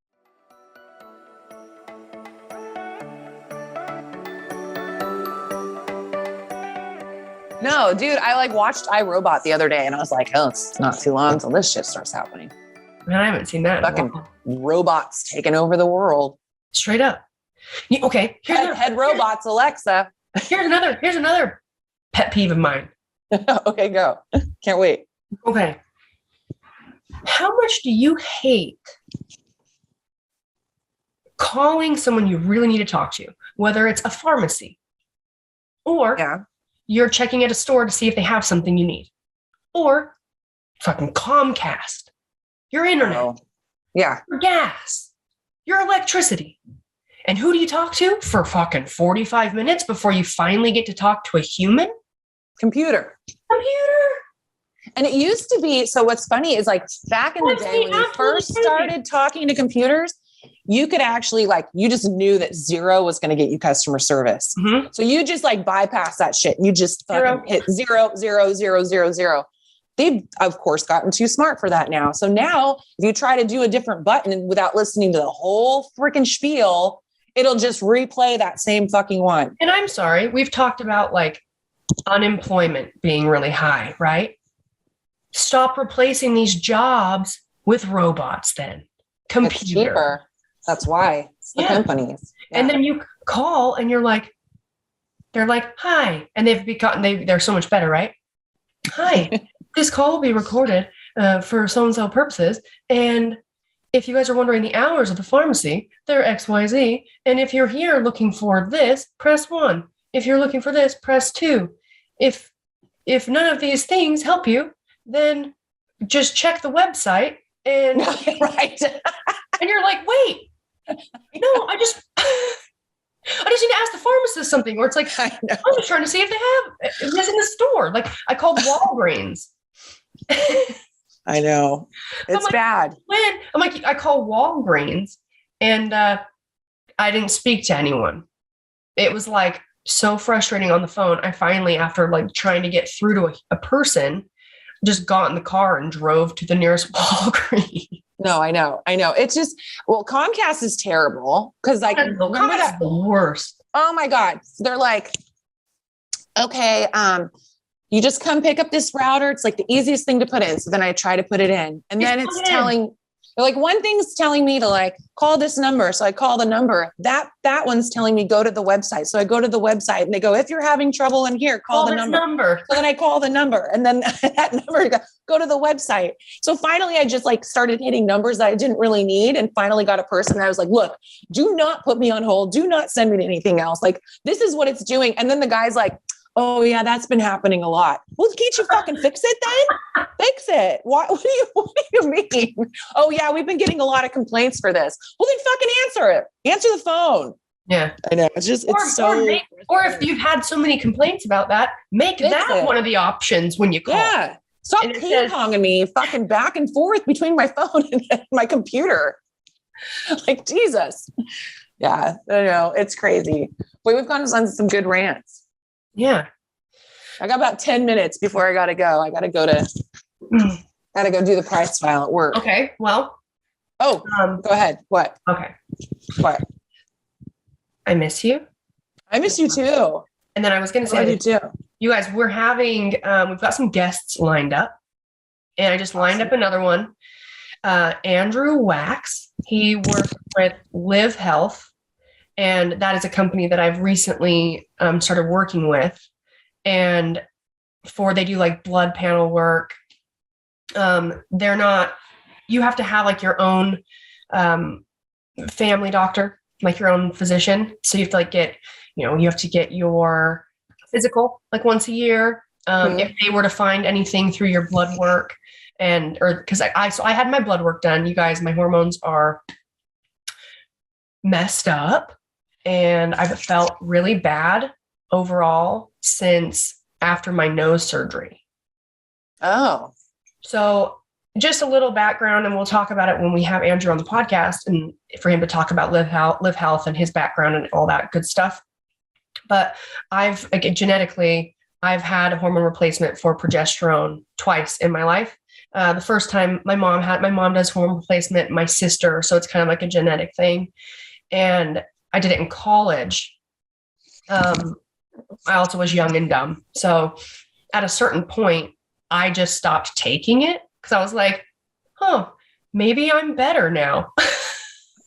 [SPEAKER 3] No, dude, I watched iRobot the other day and I was like, it's not too long until this shit starts happening.
[SPEAKER 1] Man, I haven't seen that.
[SPEAKER 3] Fucking robots taking over the world.
[SPEAKER 1] Straight up. Okay.
[SPEAKER 3] Head robots, Alexa.
[SPEAKER 1] Here's another pet peeve of mine.
[SPEAKER 3] Okay, go. Can't wait.
[SPEAKER 1] Okay. How much do you hate calling someone you really need to talk to, whether it's a pharmacy or you're checking at a store to see if they have something you need, or fucking Comcast, your internet, your gas, your electricity. And who do you talk to for fucking 45 minutes before you finally get to talk to a human?
[SPEAKER 3] Computer. And it used to be, so what's funny is back in the day when you first started talking to computers, you could actually you just knew that zero was going to get you customer service. Mm-hmm. So you just bypass that shit. You just fucking hit 0, 0, 0, 0, 0. They've of course gotten too smart for that now. So now if you try to do a different button without listening to the whole freaking spiel, it'll just replay that same fucking one.
[SPEAKER 1] And I'm sorry, we've talked about unemployment being really high, right? Stop replacing these jobs with robots then. Computer.
[SPEAKER 3] It's cheaper. That's why. It's the companies. Yeah.
[SPEAKER 1] And then you call and they're like, hi. And they're so much better, right? Hi, this call will be recorded for so-and-so purposes. And if you guys are wondering the hours of the pharmacy, they're XYZ. And if you're here looking for this, press 1. If you're looking for this, press 2. If none of these things help you, then just check the website and
[SPEAKER 3] right.
[SPEAKER 1] And you're like, wait, no, I just need to ask the pharmacist something. Or it's like,
[SPEAKER 3] I know.
[SPEAKER 1] I'm just trying to see if they have this in the store. Like I called Walgreens.
[SPEAKER 3] I know. It's
[SPEAKER 1] like,
[SPEAKER 3] bad.
[SPEAKER 1] I'm like, I call Walgreens and I didn't speak to anyone. It was like so frustrating on the phone. I finally, after like trying to get through to a person, just got in the car and drove to the nearest Walgreens.
[SPEAKER 3] No, I know. It's just, well, Comcast is terrible because like, remember that?
[SPEAKER 1] The worst.
[SPEAKER 3] Oh my God. They're like, okay, you just come pick up this router. It's like the easiest thing to put in. So then I try to put it in and then it's telling, like one thing's telling me to like call this number. So I call the number that one's telling me go to the website. So I go to the website and they go, if you're having trouble in here, call the number. So then I call the number and then that number go to the website. So finally I just like started hitting numbers that I didn't really need and finally got a person. And I was like, look, do not put me on hold. Do not send me to anything else. Like this is what it's doing. And then the guy's like, oh yeah, that's been happening a lot. Well, can't you fucking fix it then? Fix it. What do you mean? Oh yeah, we've been getting a lot of complaints for this. Well, then fucking answer it. Answer the phone.
[SPEAKER 1] Yeah.
[SPEAKER 3] I know. It's just,
[SPEAKER 1] or if you've had so many complaints about that, make that one of the options when you call.
[SPEAKER 3] Yeah. Stop ping-ponging me fucking back and forth between my phone and my computer. Like, Jesus. Yeah. I know. It's crazy. Boy, we've gone on some good rants.
[SPEAKER 1] Yeah.
[SPEAKER 3] I got about 10 minutes before I got to go. I got to go do the price file at work.
[SPEAKER 1] Okay. Well.
[SPEAKER 3] Oh, go ahead. What?
[SPEAKER 1] Okay.
[SPEAKER 3] What?
[SPEAKER 1] I miss you.
[SPEAKER 3] I miss you too.
[SPEAKER 1] And then I was going to say,
[SPEAKER 3] I do too.
[SPEAKER 1] You guys, we're having, we've got some guests lined up and I just lined up another one. Andrew Wax. He works with Live Health. And that is a company that I've recently started working with. And they do like blood panel work. They're not, you have to have like your own family doctor, like your own physician. So you have to like you have to get your physical like once a year. If they were to find anything through your blood work because I had my blood work done, you guys, my hormones are messed up. And I've felt really bad overall since after my nose surgery.
[SPEAKER 3] Oh.
[SPEAKER 1] So just a little background, and we'll talk about it when we have Andrew on the podcast and for him to talk about Live Health and his background and all that good stuff. But genetically, I've had a hormone replacement for progesterone twice in my life. The first time my mom does hormone replacement, my sister. So it's kind of like a genetic thing. And I did it in college. I also was young and dumb. So at a certain point, I just stopped taking it because I was like, maybe I'm better now.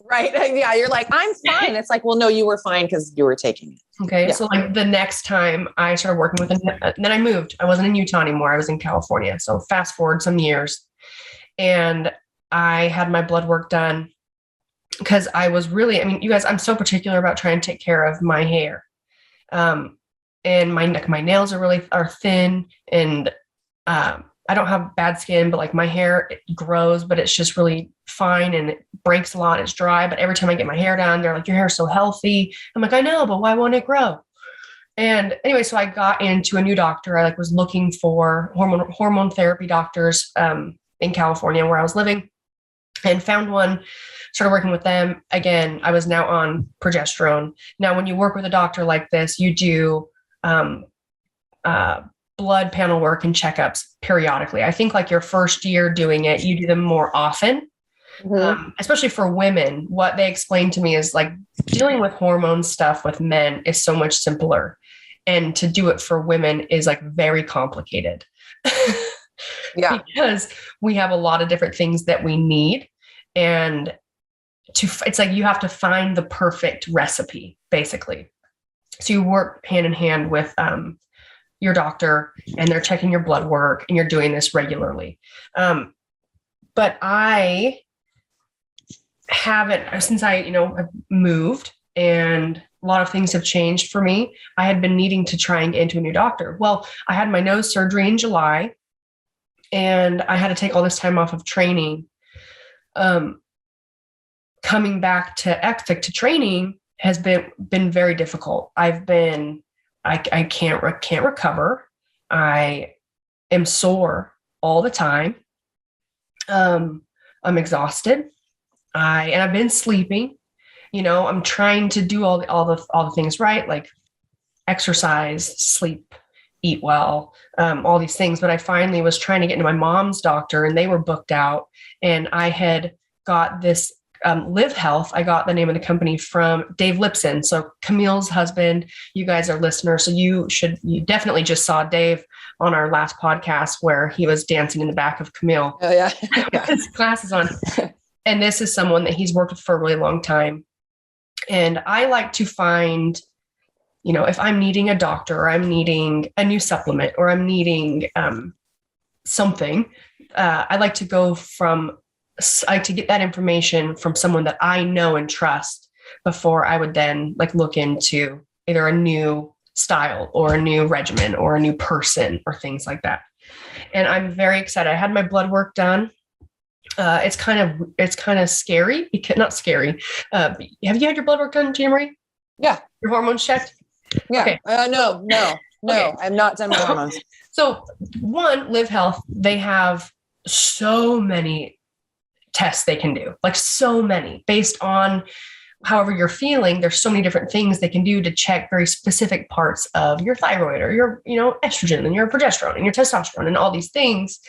[SPEAKER 3] Right. Yeah. You're like, I'm fine. It's like, well, no, you were fine because you were taking it.
[SPEAKER 1] Okay. Yeah. So like the next time I started working with then I moved. I wasn't in Utah anymore. I was in California. So fast forward some years and I had my blood work done. Because I was really, you guys, I'm so particular about trying to take care of my hair. And my nails are thin and I don't have bad skin, but like my hair it grows, but it's just really fine and it breaks a lot. It's dry. But every time I get my hair done, they're like, your hair is so healthy. I'm like, I know, but why won't it grow? And anyway, so I got into a new doctor. I was looking for hormone therapy doctors in California where I was living and found one. Started working with them. Again, I was now on progesterone. Now, when you work with a doctor like this, you do blood panel work and checkups periodically. I think like your first year doing it, you do them more often, especially for women. What they explained to me is like dealing with hormone stuff with men is so much simpler. And to do it for women is like very complicated. Yeah. Because we have a lot of different things that we need. And it's like you have to find the perfect recipe, basically. So you work hand in hand with your doctor and they're checking your blood work and you're doing this regularly. But I haven't, since I've moved and a lot of things have changed for me, I had been needing to try and get into a new doctor. Well, I had my nose surgery in July and I had to take all this time off of training. Coming back to training, has been very difficult. I can't recover. I am sore all the time. I'm exhausted. I've been sleeping. I'm trying to do all the things right, like exercise, sleep, eat well, all these things. But I finally was trying to get into my mom's doctor, and they were booked out. And I had got this Live Health. I got the name of the company from Dave Lipson. So Camille's husband, you guys are listeners. So you definitely just saw Dave on our last podcast where he was dancing in the back of Camille.
[SPEAKER 3] Oh yeah.
[SPEAKER 1] With his glasses on. And this is someone that he's worked with for a really long time. And I like to find, if I'm needing a doctor, or I'm needing a new supplement, or I'm needing something, I like to get that information from someone that I know and trust before I would then look into either a new style or a new regimen or a new person or things like that. And I'm very excited. I had my blood work done. It's kind of scary, because not scary. Have you had your blood work done, Jeanna Marie?
[SPEAKER 3] Yeah.
[SPEAKER 1] Your hormones checked?
[SPEAKER 3] Yeah.
[SPEAKER 1] Okay.
[SPEAKER 3] No. Okay. I've not done my hormones.
[SPEAKER 1] So Live Health, they have so many tests they can do, so many based on however you're feeling. There's so many different things they can do to check very specific parts of your thyroid or your, estrogen and your progesterone and your testosterone and all these things.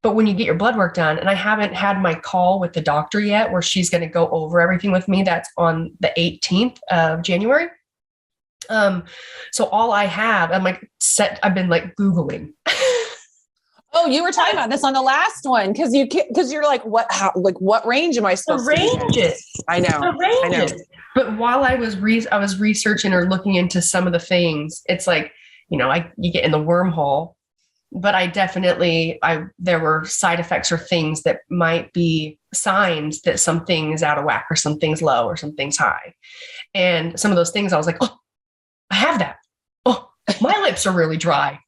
[SPEAKER 1] But when you get your blood work done, and I haven't had my call with the doctor yet, where she's going to go over everything with me. That's on the 18th of January. So all I have, I've been Googling.
[SPEAKER 3] Oh, you were talking about this on the last one. Cause you're like, what range am I supposed to be in?
[SPEAKER 1] Ranges.
[SPEAKER 3] I know.
[SPEAKER 1] But while I was researching or looking into some of the things, it's you get in the wormhole. But there were side effects or things that might be signs that something's out of whack, or something's low, or something's high. And some of those things I was like, oh, I have that. Oh, my lips are really dry.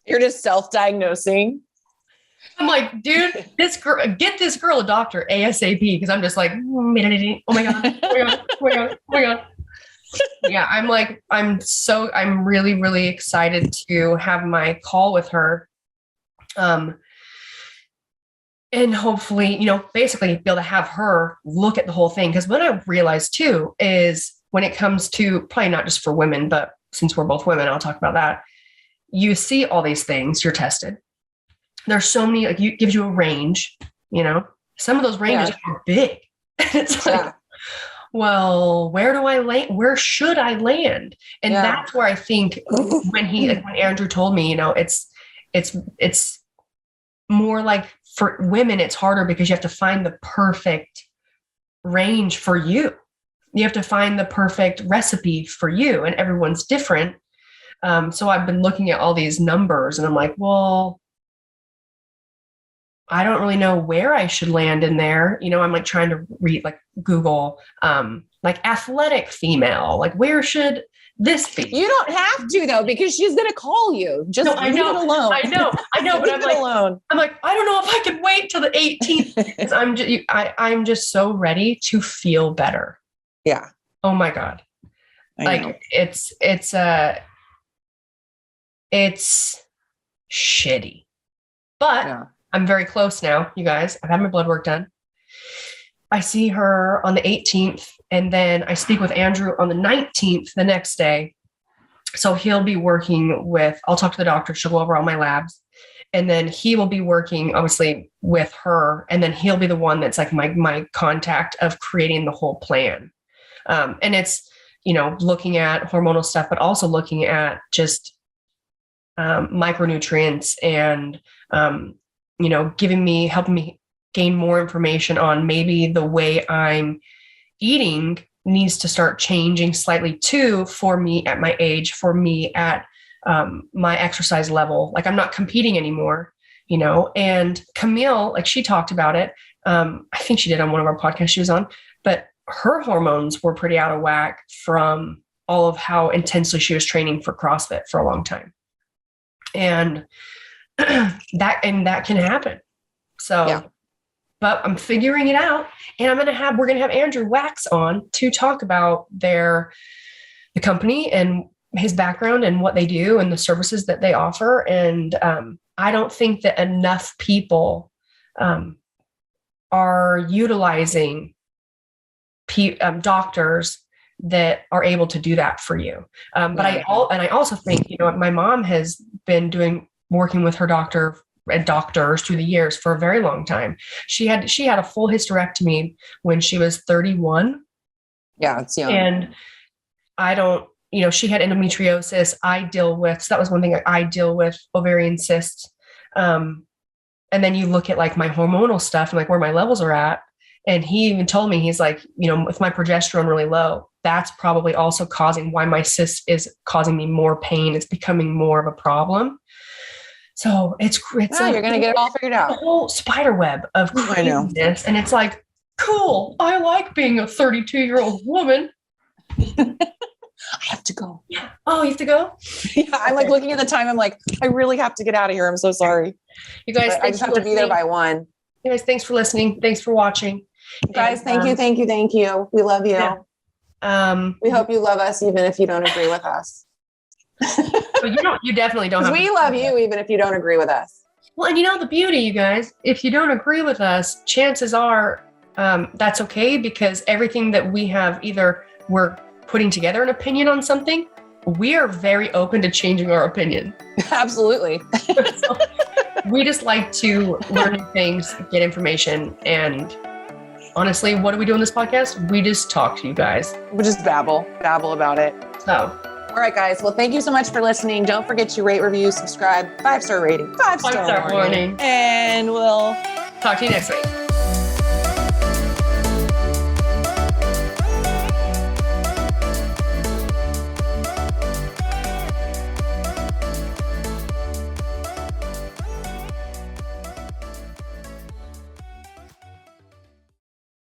[SPEAKER 3] You're just self-diagnosing.
[SPEAKER 1] I'm like, dude, get this girl a doctor ASAP. Because I'm just like, oh my God. Yeah, I'm really, really excited to have my call with her. And hopefully, basically be able to have her look at the whole thing. Because what I realized too is, when it comes to, probably not just for women, but since we're both women, I'll talk about that. You see all these things, you're tested. There's so many, it gives you a range, some of those ranges are big. It's well, where do I land? Where should I land? And that's where I think when Andrew told me, it's more like, for women, it's harder because you have to find the perfect range for you. You have to find the perfect recipe for you, and everyone's different. So I've been looking at all these numbers, and I'm like, well, I don't really know where I should land in there. I'm trying to read, Google, athletic female, where should this be?
[SPEAKER 3] You don't have to though, because she's going to call you. Just leave it alone.
[SPEAKER 1] I know, but I'm like, I don't know if I could wait till the 18th. I'm just so ready to feel better.
[SPEAKER 3] Yeah.
[SPEAKER 1] Oh my God. It's shitty, but I'm very close now, you guys. I've had my blood work done. I see her on the 18th, and then I speak with Andrew on the 19th, the next day. So he'll be working I'll talk to the doctor. She'll go over all my labs, and then he will be working obviously with her. And then he'll be the one that's my contact of creating the whole plan. And it's, looking at hormonal stuff, but also looking at just micronutrients and, helping me gain more information on maybe the way I'm eating needs to start changing slightly too, for me at my age, for me at my exercise level. I'm not competing anymore, and Camille, she talked about it. I think she did on one of our podcasts she was on, but her hormones were pretty out of whack from all of how intensely she was training for CrossFit for a long time. And that can happen. So but I'm figuring it out. And we're going to have Andrew Wax on to talk about the company and his background and what they do and the services that they offer. And I don't think that enough people are utilizing doctors that are able to do that for you. But I also think, my mom has been working with her doctor and doctors through the years for a very long time. She had a full hysterectomy when she was 31.
[SPEAKER 3] Yeah, it's young.
[SPEAKER 1] And she had endometriosis. So that was one thing. I deal with ovarian cysts. And then you look at like my hormonal stuff and like where my levels are at. And he even told me, he's like, with my progesterone really low, that's probably also causing why my cyst is causing me more pain. It's becoming more of a problem. So it's
[SPEAKER 3] you're going to get it all figured out.
[SPEAKER 1] A whole spider web of craziness. And it's like, cool. I like being a 32-year-old woman.
[SPEAKER 3] I have to go.
[SPEAKER 1] Yeah. Oh, you have to go?
[SPEAKER 3] Yeah. I'm like looking at the time. I'm like, I really have to get out of here. I'm so sorry.
[SPEAKER 1] You guys,
[SPEAKER 3] I just have to be there by 1.
[SPEAKER 1] You guys, thanks for listening. Thanks for watching.
[SPEAKER 3] Guys, thank you. We love you.
[SPEAKER 1] Yeah.
[SPEAKER 3] We hope you love us, even if you don't agree with us.
[SPEAKER 1] But you definitely don't.
[SPEAKER 3] We love you, even if you don't agree with us.
[SPEAKER 1] Well, and the beauty, you guys, if you don't agree with us, chances are that's okay, because everything that we have, either we're putting together an opinion on something, we are very open to changing our opinion.
[SPEAKER 3] Absolutely.
[SPEAKER 1] So, we just like to learn new things, get information, and honestly, what do we do in this podcast? We just talk to you guys.
[SPEAKER 3] We just babble about it.
[SPEAKER 1] So,
[SPEAKER 3] all right, guys. Well, thank you so much for listening. Don't forget to rate, review, subscribe, 5-star rating, 5-star warning. And we'll
[SPEAKER 1] talk to you next week.